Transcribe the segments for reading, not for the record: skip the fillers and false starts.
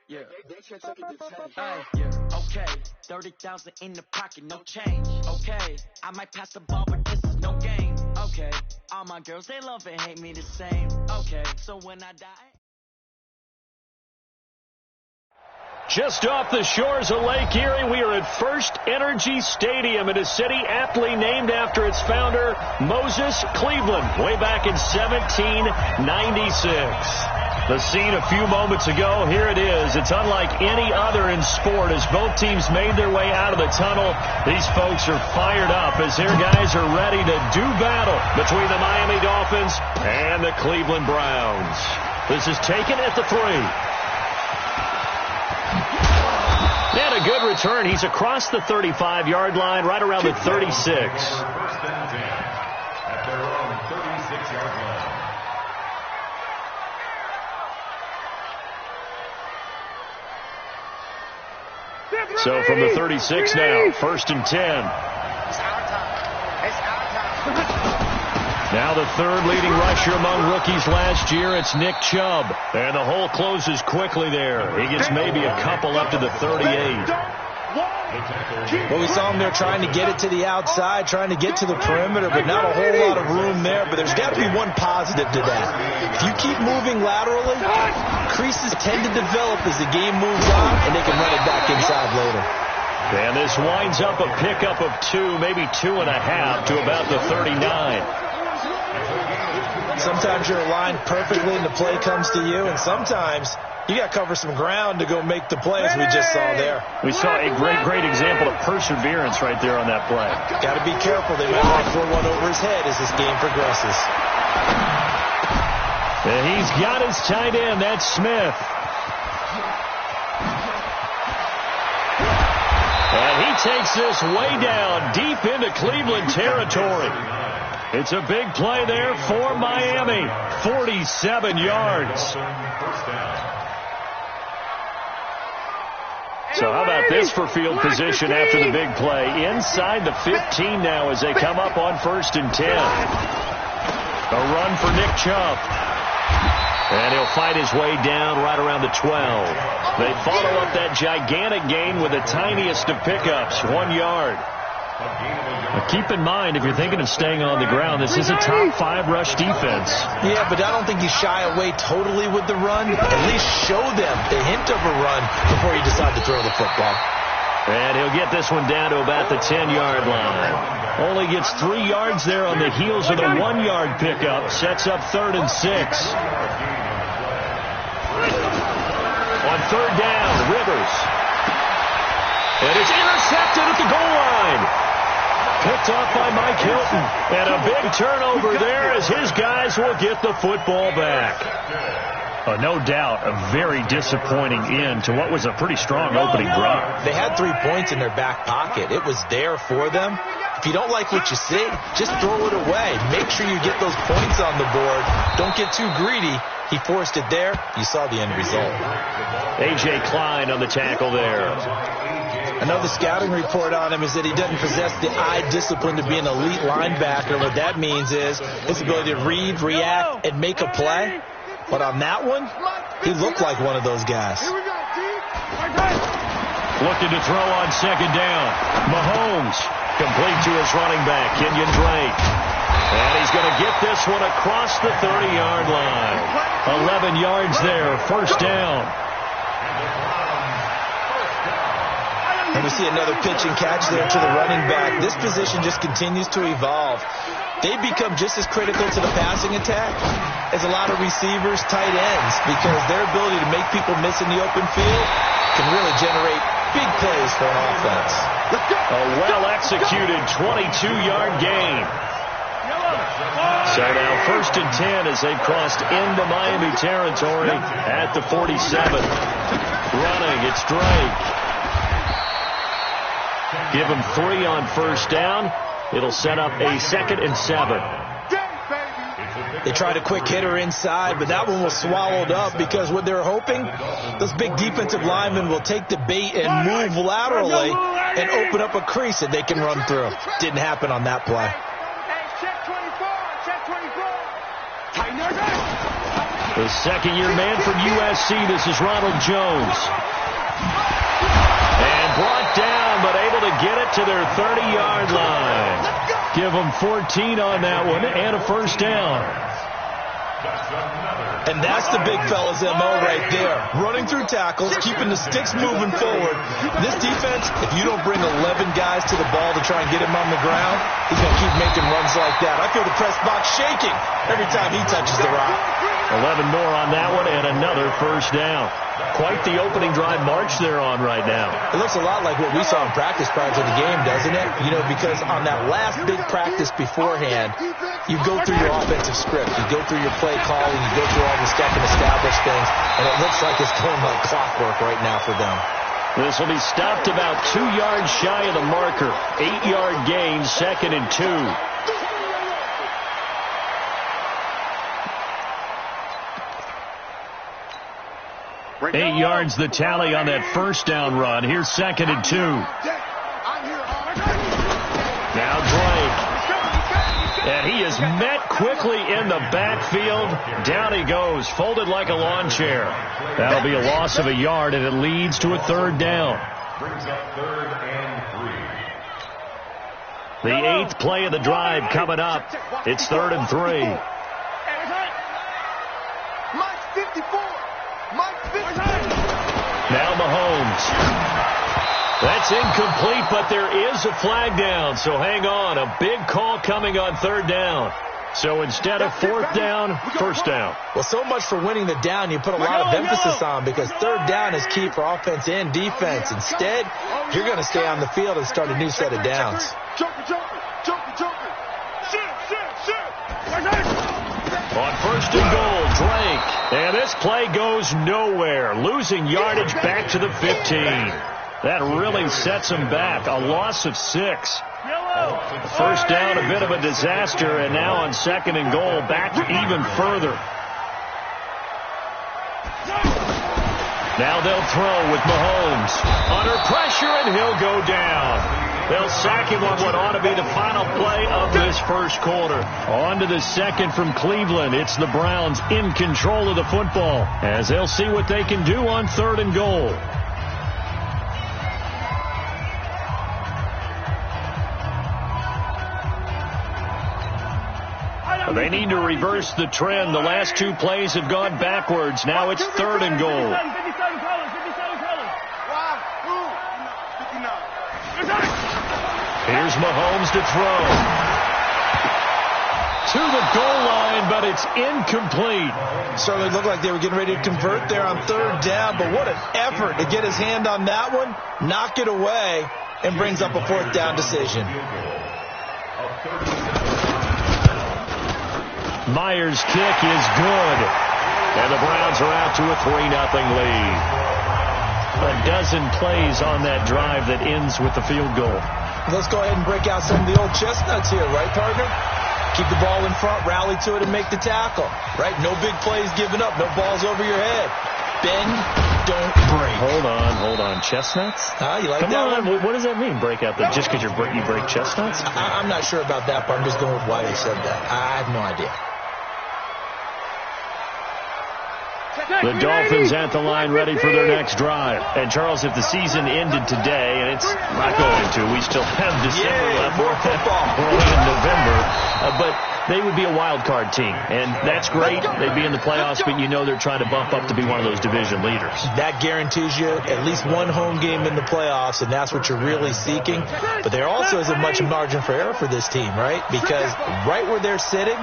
Yeah. Yeah. Okay. 30,000 in the pocket, no change. Okay. I might pass the ball, but this is no game. Okay. All my girls, they love and hate me the same. Okay. So when I die. Just off the shores of Lake Erie, we are at First Energy Stadium in a city aptly named after its founder, Moses Cleveland, way back in 1796. The scene a few moments ago, here it is. It's unlike any other in sport as both teams made their way out of the tunnel. These folks are fired up as their guys are ready to do battle between the Miami Dolphins and the Cleveland Browns. This is taken at the 3. And a good return. He's across the 35-yard line, right around the 36. First and 10 at their own 36-yard line. So from the 36 now, first and 10. It's our time. It's our time. Now the third leading rusher among rookies last year, it's Nick Chubb. And the hole closes quickly there. He gets maybe a couple up to the 38. Well, we saw him there trying to get it to the outside, trying to get to the perimeter, but not a whole lot of room there. But there's got to be one positive to that. If you keep moving laterally, creases tend to develop as the game moves on, and they can run it back inside later. And this winds up a pickup of 2, maybe 2.5 to about the 39. Sometimes you're aligned perfectly and the play comes to you, and sometimes you got to cover some ground to go make the play, as we just saw there. We saw a great example of perseverance right there on that play. Got to be careful. They might want to throw one over his head as this game progresses. And he's got his tight end. That's Smith. And he takes this way down deep into Cleveland territory. It's a big play there for Miami. 47 yards. So how about this for field position after the big play? Inside the 15 now as they come up on first and 10. A run for Nick Chubb. And he'll fight his way down right around the 12. They follow up that gigantic gain with the tiniest of pickups, 1 yard. Now keep in mind, if you're thinking of staying on the ground, this is a top 5 rush defense. Yeah, but I don't think you shy away totally with the run. At least show them the hint of a run before you decide to throw the football. And he'll get this one down to about the 10-yard line. Only gets 3 yards there on the heels of the 1-yard pickup. Sets up 3rd and 6. On 3rd down, Rivers. And it's intercepted at the goal line. Picked off by Mike Hilton. And a big turnover there as his guys will get the football back. No doubt a very disappointing end to what was a pretty strong opening drive. They had 3 points in their back pocket. It was there for them. If you don't like what you see, just throw it away. Make sure you get those points on the board. Don't get too greedy. He forced it there. You saw the end result. A.J. Klein on the tackle there. Another scouting report on him is that he doesn't possess the eye discipline to be an elite linebacker. What that means is his ability to read, react, and make a play. But on that one, he looked like one of those guys. Looking to throw on 2nd down. Mahomes complete to his running back, Kenyon Drake. And he's going to get this one across the 30-yard line. 11 yards there, 1st down. And we see another pitch and catch there to the running back. This position just continues to evolve. They become just as critical to the passing attack as a lot of receivers, tight ends, because their ability to make people miss in the open field can really generate big plays for an offense. A well-executed 22-yard gain. So now 1st and 10 as they've crossed into Miami territory at the 47. Running, it's Drake. Give him 3 on 1st down. It'll set up a 2nd and 7. They tried a quick hitter inside, but that one was swallowed up because what they're hoping, those big defensive linemen will take the bait and move laterally and open up a crease that they can run through. Didn't happen on that play. The second-year man from USC, this is Ronald Jones. And brought down, but able to get it to their 30-yard line. Give them 14 on that one and a first down. And that's the big fella's MO right there. Running through tackles, keeping the sticks moving forward. This defense, if you don't bring 11 guys to the ball to try and get him on the ground, he's going to keep making runs like that. I feel the press box shaking every time he touches the rock. 11 more on that one and another first down. Quite the opening drive march they're on right now. It looks a lot like what we saw in practice prior to the game, doesn't it? You know, because on that last big practice beforehand, you go through your offensive script. You go through your play calling. You go through all the stuff and establish things. And it looks like it's going like clockwork right now for them. This will be stopped about 2 yards shy of the marker. 8-yard gain, 2nd and 2. Eight yards the tally on that first down run. Here's 2nd and 2. Now Drake. And he is met quickly in the backfield. Down he goes, folded like a lawn chair. That'll be a loss of a yard, and it leads to a 3rd down. Brings up 3rd and 3. The 8th play of the drive coming up. It's 3rd and 3. Mike 54. Now Mahomes. That's incomplete, but there is a flag down, so hang on. A big call coming on 3rd down. So instead of 4th down, 1st down. Well, so much for winning the down you put a lot of emphasis on, because 3rd down is key for offense and defense. Instead, you're going to stay on the field and start a new set of downs. On 1st and goal, Drake. And this play goes nowhere. Losing yardage back to the 15. That really sets him back. A loss of 6. First down, a bit of a disaster. And now on 2nd and goal, back even further. Now they'll throw with Mahomes. Under pressure, and he'll go down. They'll sack him on what ought to be the final play of this first quarter. On to the 2nd from Cleveland. It's the Browns in control of the football as they'll see what they can do on 3rd and goal. They need to reverse the trend. The last 2 plays have gone backwards. Now it's 3rd and goal. Here's Mahomes to throw. To the goal line, but it's incomplete. Certainly looked like they were getting ready to convert there on 3rd down, but what an effort to get his hand on that one, knock it away, and brings up a 4th down decision. Myers' kick is good. And the Browns are out to a 3-0 lead. A dozen plays on that drive that ends with the field goal. Let's go ahead and break out some of the old chestnuts here, right, partner? Keep the ball in front, rally to it, and make the tackle, right? No big plays given up, no balls over your head. Bend, don't break. Hold on. Chestnuts? You like Come that on, one? what does that mean, break out? Just because you break chestnuts? I'm not sure about that, but I'm just going with why they said that. I have no idea. The Dolphins at the line ready for their next drive. And, Charles, if the season ended today, and it's not going to, we still have December left. More football. We're in November. But they would be a wild card team. And that's great. They'd be in the playoffs, but you know they're trying to bump up to be one of those division leaders. That guarantees you at least one home game in the playoffs, and that's what you're really seeking. But there also isn't much margin for error for this team, right? Because right where they're sitting,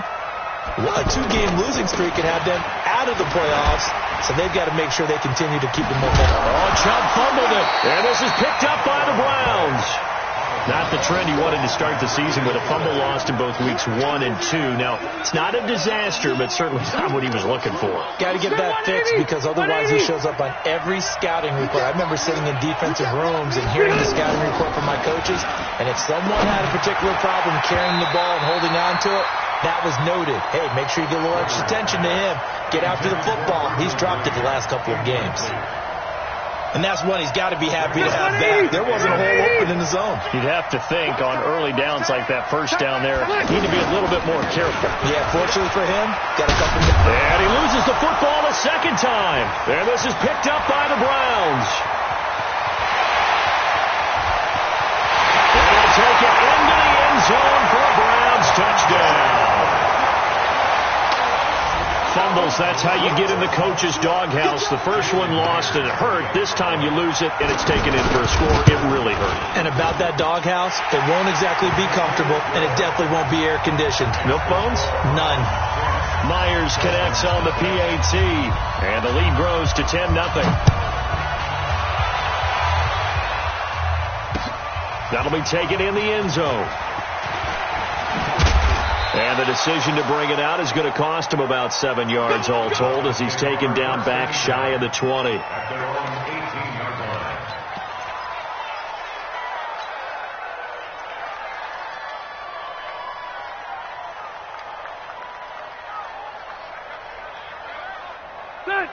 a 2-game losing streak could have them out of the playoffs, so they've got to make sure they continue to keep the momentum. Oh, Chubb fumbled it, and this is picked up by the Browns. Not the trend he wanted to start the season with a fumble lost in both weeks 1 and 2. Now, it's not a disaster, but certainly not what he was looking for. Got to get that fixed, because otherwise he shows up on every scouting report. I remember sitting in defensive rooms and hearing the scouting report from my coaches, and if someone had a particular problem carrying the ball and holding on to it, that was noted. Hey, make sure you get a little extra attention to him. Get after the football. He's dropped it the last couple of games. And that's one he's got to be happy to have back. There wasn't a hole open in the zone. You'd have to think on early downs like that first down there, need to be a little bit more careful. Yeah, fortunately for him, got a couple. And he loses the football a second time. And this is picked up by the Browns. And they'll take it into the end zone for a Browns touchdown. Fumbles, that's how you get in the coach's doghouse. The first one lost and it hurt. This time you lose it and it's taken in for a score. It really hurt. And about that doghouse, it won't exactly be comfortable, and it definitely won't be air-conditioned. Milk bones? None. Myers connects on the PAT, and the lead grows to 10-0. That'll be taken in the end zone. And the decision to bring it out is going to cost him about 7 yards all told as he's taken down back shy of the 20.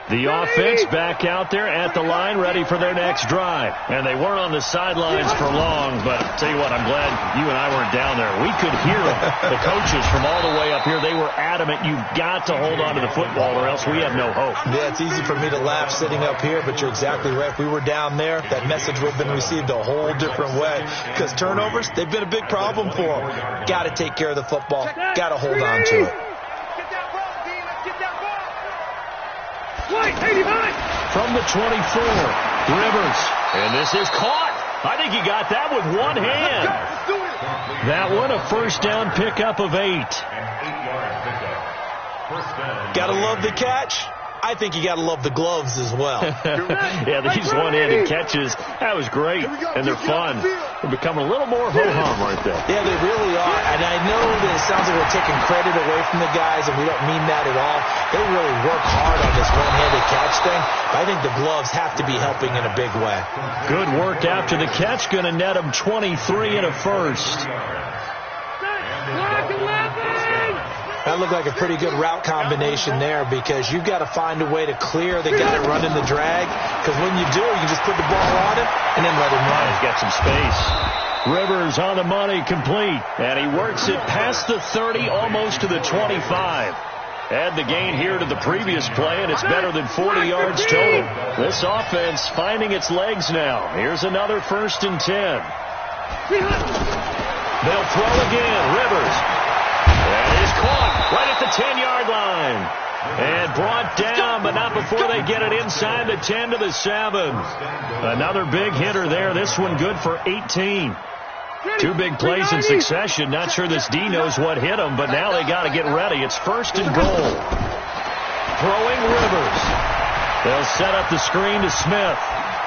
The offense back out there at the line, ready for their next drive. And they weren't on the sidelines for long, but I'll tell you what, I'm glad you and I weren't down there. We could hear them. The coaches from all the way up here, they were adamant, you've got to hold on to the football or else we have no hope. Yeah, it's easy for me to laugh sitting up here, but you're exactly right. If we were down there, that message would have been received a whole different way. Because turnovers, they've been a big problem for them. Got to take care of the football. Got to hold on to it. From the 24, Rivers. And this is caught. I think he got that with one hand. That one, a first down pickup of 8. Gotta love the catch. I think you got to love the gloves as well. Yeah, these one-handed catches, that was great, and they're fun. They're becoming a little more ho-hum right there. Yeah, they really are, and I know that it sounds like we're taking credit away from the guys, and we don't mean that at all. They really work hard on this one-handed catch thing. I think the gloves have to be helping in a big way. Good work after the catch, going to net them 23 and a first. That looked like a pretty good route combination there because you've got to find a way to clear the guy running the drag, because when you do, you can just put the ball on him and then let him run. He's got some space. Rivers on the money, complete. And he works it past the 30, almost to the 25. Add the gain here to the previous play, and it's better than 40 yards total. This offense finding its legs now. Here's another 1st and 10. They'll throw again. Rivers. And he's caught right at the 10-yard line. And brought down, but not before they get it inside the 10 to the 7. Another big hitter there. This one good for 18. 2 big plays in succession. Not sure this D knows what hit him, but now they got to get ready. It's 1st and goal. Throwing Rivers. They'll set up the screen to Smith.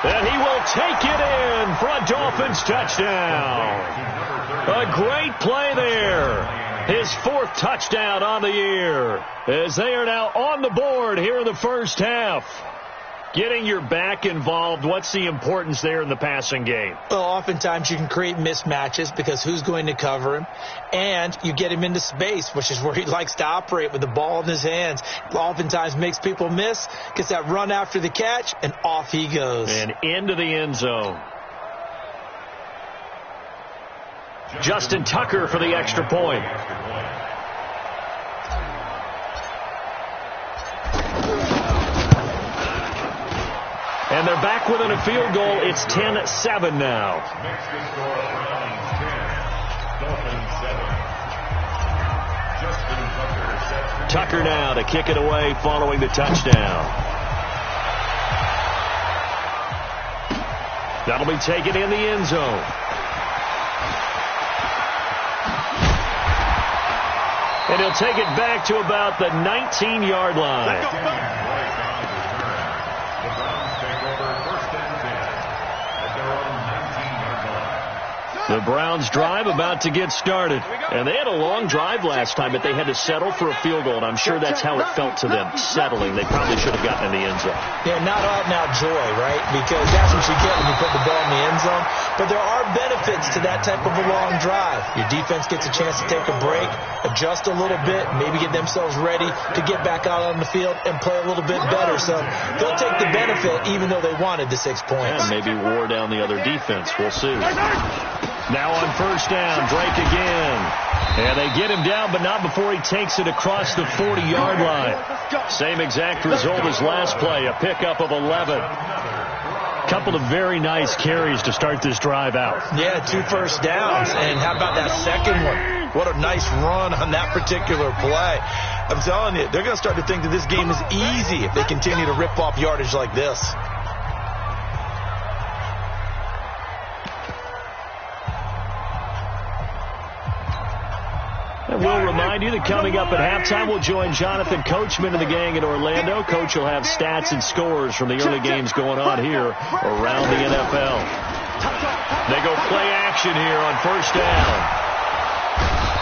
And he will take it in for a Dolphins touchdown. A great play there. His 4th touchdown on the year, as they are now on the board here in the first half. Getting your back involved, what's the importance there in the passing game? Well, oftentimes you can create mismatches because who's going to cover him? And you get him into space, which is where he likes to operate with the ball in his hands. Oftentimes makes people miss, gets that run after the catch, and off he goes. And into the end zone. Justin Tucker for the extra point. And they're back within a field goal. It's 10-7 now. Tucker now to kick it away following the touchdown. That'll be taken in the end zone. And he'll take it back to about the 19-yard line. The Browns drive about to get started. And they had a long drive last time, but they had to settle for a field goal, and I'm sure that's how it felt to them, settling. They probably should have gotten in the end zone. Yeah, not out-and-out joy, right? Because that's what you get when you put the ball in the end zone. But there are benefits to that type of a long drive. Your defense gets a chance to take a break, adjust a little bit, maybe get themselves ready to get back out on the field and play a little bit better. So they'll take the benefit even though they wanted the 6 points. And maybe wore down the other defense. We'll see. Now on first down, Drake again. And they get him down, but not before he takes it across the 40-yard line. Same exact result as last play, a pickup of 11. Couple of very nice carries to start this drive out. Yeah, 2 first downs. And how about that second one? What a nice run on that particular play. I'm telling you, they're going to start to think that this game is easy if they continue to rip off yardage like this. And we'll remind you that coming up at halftime, we'll join Jonathan Coachman and the gang in Orlando. Coach will have stats and scores from the early games going on here around the NFL. They go play action here on first down.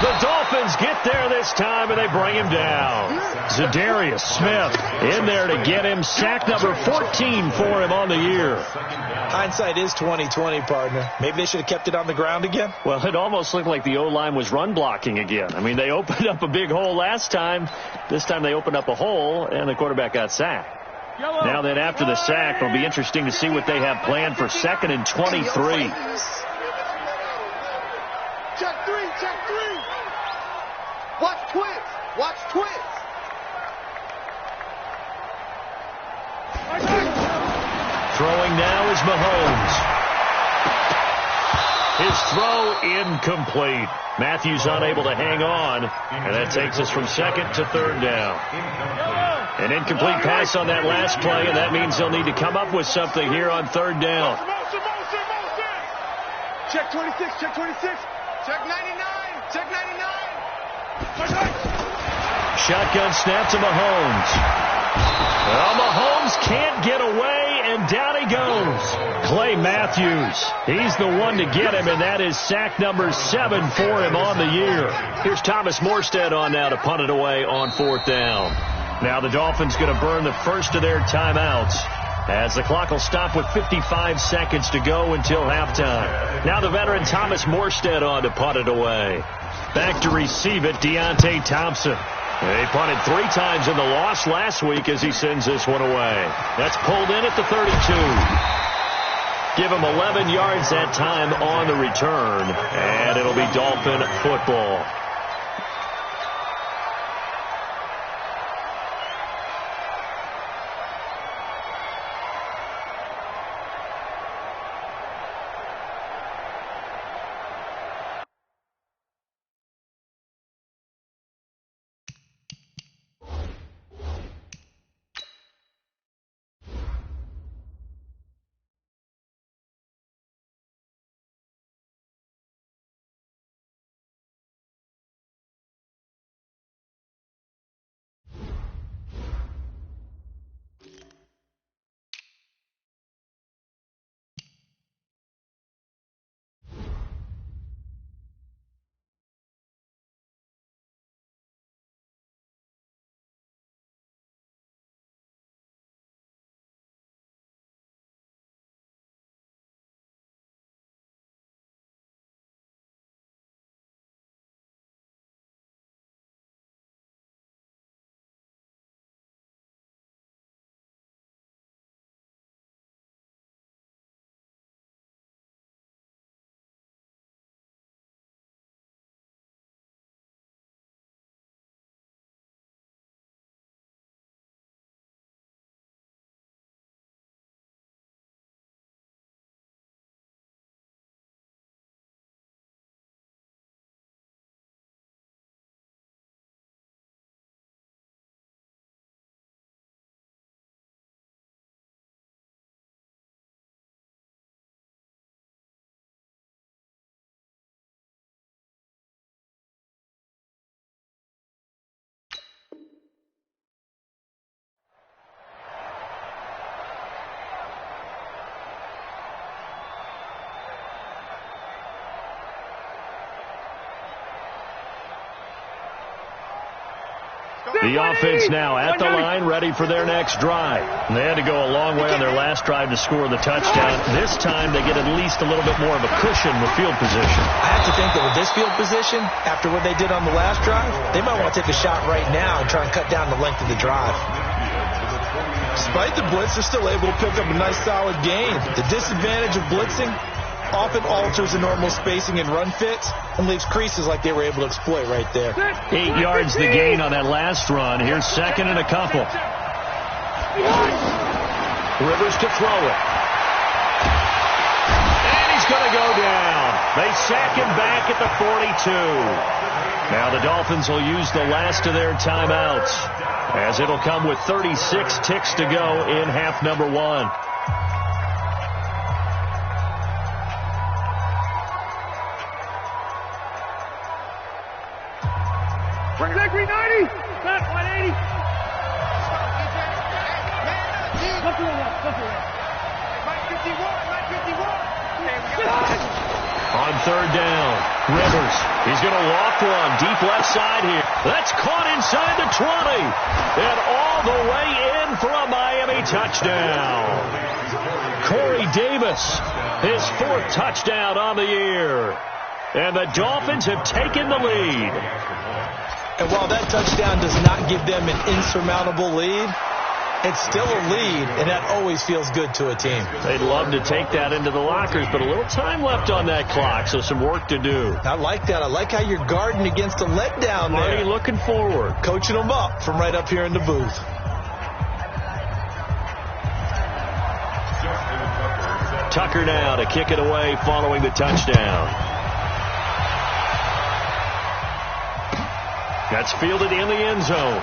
The Dolphins get there this time, and they bring him down. Zadarius Smith in there to get him. Sack number 14 for him on the year. Hindsight is 20/20, partner. Maybe they should have kept it on the ground again. Well, it almost looked like the O-line was run blocking again. I mean, they opened up a big hole last time. This time they opened up a hole, and the quarterback got sacked. Now then, after the sack, it'll be interesting to see what they have planned for 2nd and 23. Check three, check three. Watch twins. Watch twins. Throwing now is Mahomes. His throw incomplete. Matthews unable to hang on, and that takes us from 2nd to 3rd down. An incomplete pass on that last play, and that means they'll need to come up with something here on 3rd down. Check 26, check 26. Check 99, check 99. Shotgun snap to Mahomes. Well, Mahomes can't get away, and down he goes. Clay Matthews, he's the one to get him, and that is sack number 7 for him on the year. Here's Thomas Morstead on now to punt it away on 4th down. Now the Dolphins going to burn the first of their timeouts, as the clock will stop with 55 seconds to go until halftime. Now the veteran Thomas Morstead on to punt it away. Back to receive it, Deontay Thompson. They punted 3 times in the loss last week as he sends this one away. That's pulled in at the 32. Give him 11 yards that time on the return, and it'll be Dolphin football. The offense now at the line, ready for their next drive. And they had to go a long way on their last drive to score the touchdown. This time they get at least a little bit more of a cushion with field position. I have to think that with this field position, after what they did on the last drive, they might want to take a shot right now and try and cut down the length of the drive. Despite the blitz, they're still able to pick up a nice solid gain. The disadvantage of blitzing often alters the normal spacing and run fits and leaves creases like they were able to exploit right there. 8 yards the gain on that last run. Here's second and a couple. Rivers to throw it. And he's going to go down. They sack him back at the 42. Now the Dolphins will use the last of their timeouts, as it'll come with 36 ticks to go in half number 1. Bring it back, 390. Back, 180. Go to the left. Go to the left. 51. On third down, Rivers. He's going to walk one deep left side here. That's caught inside the 20. And all the way in for a Miami touchdown. Corey Davis, his 4th touchdown on the year. And the Dolphins have taken the lead. And while that touchdown does not give them an insurmountable lead, it's still a lead, and that always feels good to a team. They'd love to take that into the lockers, but a little time left on that clock, so some work to do. I like that. I like how you're guarding against a letdown there. Marty looking forward. Coaching them up from right up here in the booth. Tucker now to kick it away following the touchdown. That's fielded in the end zone.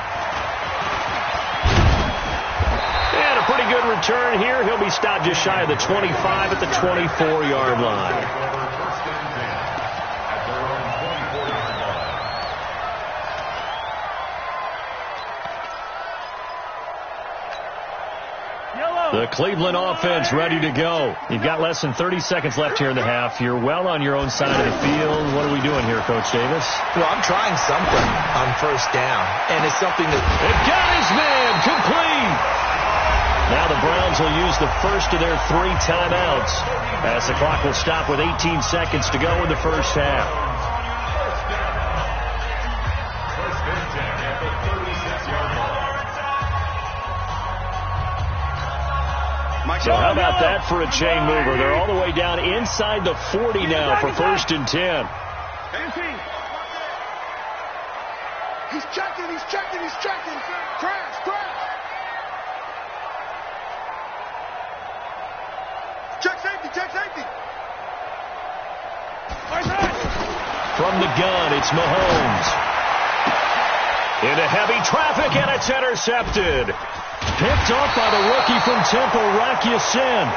And a pretty good return here. He'll be stopped just shy of the 25 at the 24-yard line. The Cleveland offense ready to go. You've got less than 30 seconds left here in the half. You're well on your own side of the field. What are we doing here, Coach Davis? Well, I'm trying something on first down, and it's something that... It got his man complete. Now the Browns will use the first of their 3 timeouts, as the clock will stop with 18 seconds to go in the first half. So how about that for a chain mover? They're all the way down inside the 40 now for 1st and 10. He's checking. Crash. Check safety. From the gun, it's Mahomes. Into heavy traffic, and it's intercepted. Picked off by the rookie from Temple, Rock Ya-Sin.